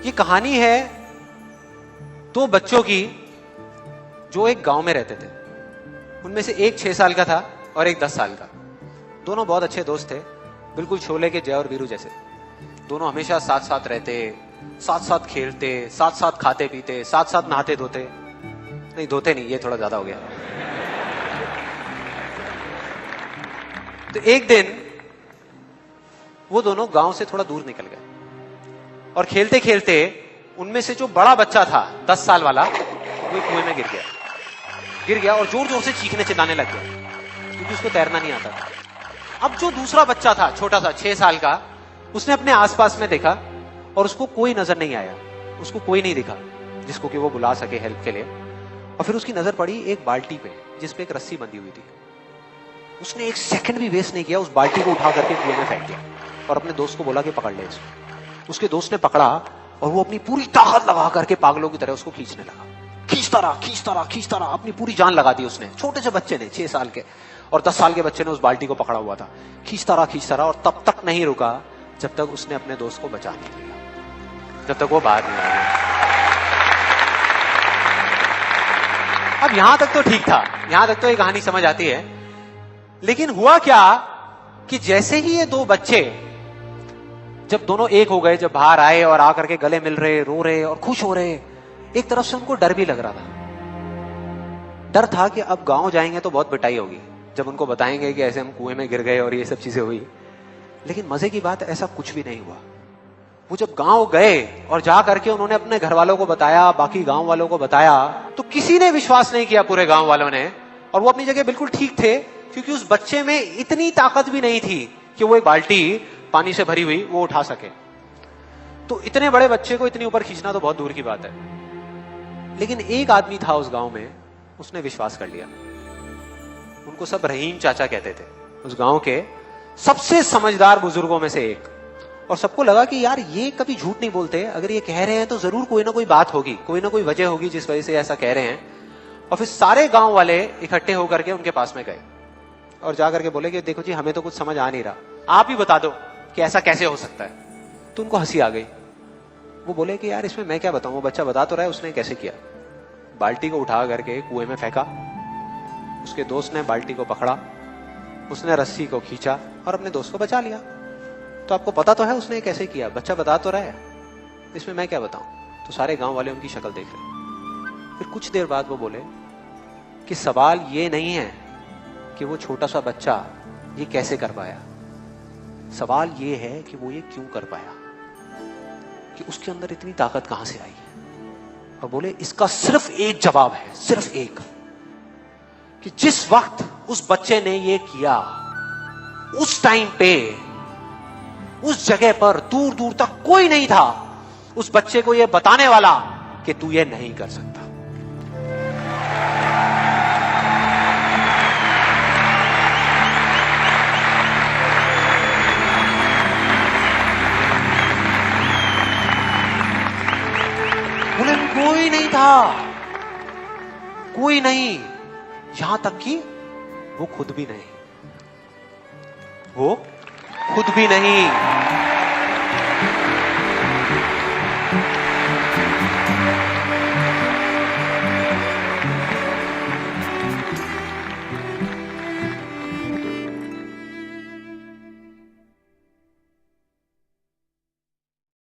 ये कहानी है दो बच्चों की जो एक गांव में रहते थे। उनमें से एक 6 साल का था और एक 10 साल का। दोनों बहुत अच्छे दोस्त थे, बिल्कुल शोले के जय और वीरू जैसे। दोनों हमेशा साथ साथ रहते, साथ साथ खेलते, साथ साथ खाते पीते, साथ साथ नहाते धोते। नहीं धोते नहीं, ये थोड़ा ज्यादा हो गया। तो एक दिन वो दोनों गांव से थोड़ा दूर निकल गए और खेलते खेलते उनमें से जो बड़ा बच्चा था 10 साल वाला, वो कुएं में गिर गया और जोर जोर से चीखने चिल्लाने लग गया क्योंकि उसको तैरना नहीं आता था। अब जो दूसरा बच्चा था छोटा सा 6 साल का, उसने अपने आसपास में देखा और उसको कोई नजर नहीं आया, उसको कोई नहीं दिखा जिसको कि वो बुला सके हेल्प के लिए। और फिर उसकी नजर पड़ी एक बाल्टी पे जिसपे एक रस्सी बंधी हुई थी। उसने एक सेकंड भी वेस्ट नहीं किया, उस बाल्टी को उठा करके कुएं में फेंक दिया और अपने दोस्त को बोला कि पकड़ ले इसको। उसके दोस्त ने पकड़ा और वो अपनी पूरी ताकत लगा करके पागलों की तरह उसको खींचने लगा। खींचता रहा, अपनी पूरी जान लगा दी उसने। छोटे से बच्चे ने, 6 साल के और 10 साल के बच्चे ने उस बाल्टी को पकड़ा हुआ था। खींचता रहा और तब तक नहीं रुका जब तक उसने अपने दोस्त को बचा नहीं लिया, जब तक वो बाहर नहीं आया। अब यहां तक तो ठीक था, यहां तक तो ये कहानी समझ आती है। लेकिन हुआ क्या कि जैसे ही ये दो बच्चे जब दोनों एक हो गए, जब बाहर आए और आकर के गले मिल रहे, रो रहे और खुश हो रहे, एक तरफ से उनको डर भी लग रहा था। डर था कि अब गांव जाएंगे तो बहुत पिटाई होगी जब उनको बताएंगे कि ऐसे हम कुएं में गिर गए और ये सब चीजें हुई। लेकिन मजे की बात, ऐसा कुछ भी नहीं हुआ। वो जब गांव गए और जा करके उन्होंने अपने घर वालों को बताया, बाकी गांव वालों को बताया, तो किसी ने विश्वास नहीं किया, पूरे गांव वालों ने। और वो अपनी जगह बिल्कुल ठीक थे क्योंकि उस बच्चे में इतनी ताकत भी नहीं थी कि वो एक बाल्टी पानी से भरी हुई वो उठा सके। तो इतने बड़े बच्चे को इतनी ऊपर खींचना तो बहुत दूर की बात है। लेकिन एक आदमी था उस गांव में, उसने विश्वास कर लिया। उनको सब रहीम चाचा कहते थे, उस गांव के सबसे समझदार बुजुर्गों में से एक। और सबको लगा कि यार ये कभी झूठ नहीं बोलते, अगर ये कह रहे हैं तो जरूर कोई ना कोई बात होगी, कोई ना कोई वजह होगी जिस वजह से ऐसा कह रहे हैं। और फिर सारे गांव वाले इकट्ठे होकर के उनके पास में गए और जाकर के बोले कि देखो जी, हमें तो कुछ समझ आ नहीं रहा, आप ही बता दो कि ऐसा कैसे हो सकता है। तो उनको हंसी आ गई। वो बोले कि यार इसमें मैं क्या बताऊं, वो बच्चा बता तो रहा है उसने कैसे किया। बाल्टी को उठा करके कुएं में फेंका, उसके दोस्त ने बाल्टी को पकड़ा, उसने रस्सी को खींचा और अपने दोस्त को बचा लिया। तो आपको पता तो है उसने कैसे किया, बच्चा बता तो रहा है, इसमें मैं क्या बताऊं। तो सारे गांव वाले उनकी शक्ल देख रहे। फिर कुछ देर बाद वो बोले कि सवाल ये नहीं है कि वो छोटा सा बच्चा ये कैसे कर पाया, सवाल ये है कि वो ये क्यों कर पाया, कि उसके अंदर इतनी ताकत कहां से आई। और बोले इसका सिर्फ एक जवाब है, सिर्फ एक, कि जिस वक्त उस बच्चे ने ये किया, उस टाइम पे उस जगह पर दूर दूर तक कोई नहीं था उस बच्चे को ये बताने वाला कि तू ये नहीं कर सकता। बोले कोई नहीं था, कोई नहीं, यहां तक कि वो खुद भी नहीं, वो खुद भी नहीं।